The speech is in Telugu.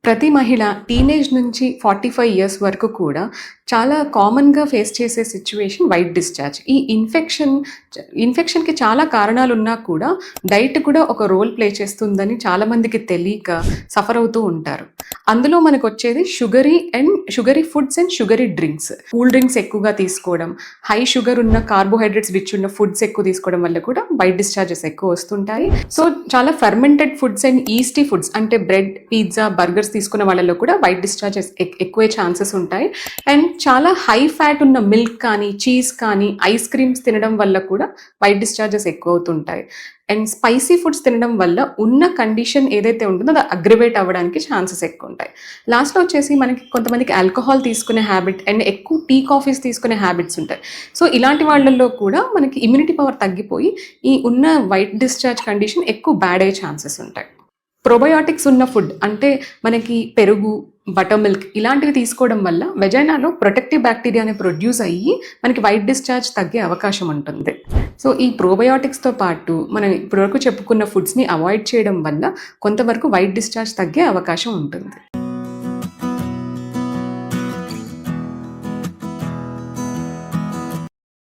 ప్రతి మహిళ టీనేజ్ నుంచి 45 ఇయర్స్ వరకు కూడా చాలా కామన్‌గా ఫేస్ చేసే సిట్యుయేషన్ వైట్ డిశ్చార్జ్. ఈ ఇన్ఫెక్షన్‌కి చాలా కారణాలున్నా కూడా డైట్ కూడా ఒక రోల్ ప్లే చేస్తుందని చాలామందికి తెలీక సఫర్ అవుతూ ఉంటారు. అందులో మనకొచ్చేది sugary foods and sugary drinks. Cool drinks ఎక్కువగా తీసుకోవడం, హై షుగర్ ఉన్న కార్బోహైడ్రేట్స్ రిచ్ ఉన్న ఫుడ్స్ ఎక్కువ తీసుకోవడం వల్ల కూడా వైట్ డిశ్చార్జెస్ ఎక్కువ వస్తుంటాయి. సో చాలా ఫెర్మెంటెడ్ ఫుడ్స్ అండ్ ఈస్టీ ఫుడ్స్ అంటే బ్రెడ్, పిజ్జా, బర్గర్స్ తీసుకున్న వాళ్ళలో కూడా వైట్ డిశ్చార్జెస్ ఎక్కువే ఛాన్సెస్ ఉంటాయి. అండ్ చాలా హై ఫ్యాట్ ఉన్న మిల్క్ కానీ, చీజ్ కానీ, ఐస్ క్రీమ్స్ తినడం వల్ల కూడా వైట్ డిశ్చార్జెస్ ఎక్కువ అవుతుంటాయి. అండ్ స్పైసీ ఫుడ్స్ తినడం వల్ల ఉన్న కండిషన్ ఏదైతే ఉంటుందో అది అగ్రివేట్ అవ్వడానికి ఛాన్సెస్ ఎక్కువ ఉంటాయి. లాస్ట్లో వచ్చేసి మనకి కొంతమందికి ఆల్కహాల్ తీసుకునే హ్యాబిట్ అండ్ ఎక్కువ టీ కాఫీస్ తీసుకునే హ్యాబిట్స్ ఉంటాయి. సో ఇలాంటి వాళ్ళల్లో కూడా మనకి ఇమ్యూనిటీ పవర్ తగ్గిపోయి ఈ ఉన్న వైట్ డిశ్చార్జ్ కండిషన్ ఎక్కువ బ్యాడ్ అయ్యే ఛాన్సెస్ ఉంటాయి. ప్రోబయోటిక్స్ ఉన్న ఫుడ్ అంటే మనకి పెరుగు, బటర్ మిల్క్ ఇలాంటివి తీసుకోవడం వల్ల వెజైనాలో ప్రొటెక్టివ్ బ్యాక్టీరియాని ప్రొడ్యూస్ అయ్యి మనకి వైట్ డిశ్చార్జ్ తగ్గే అవకాశం ఉంటుంది. సో ఈ ప్రోబయోటిక్స్తో పాటు మనం ఇప్పటివరకు చెప్పుకున్న ఫుడ్స్ని అవాయిడ్ చేయడం వల్ల కొంతవరకు వైట్ డిశ్చార్జ్ తగ్గే అవకాశం ఉంటుంది.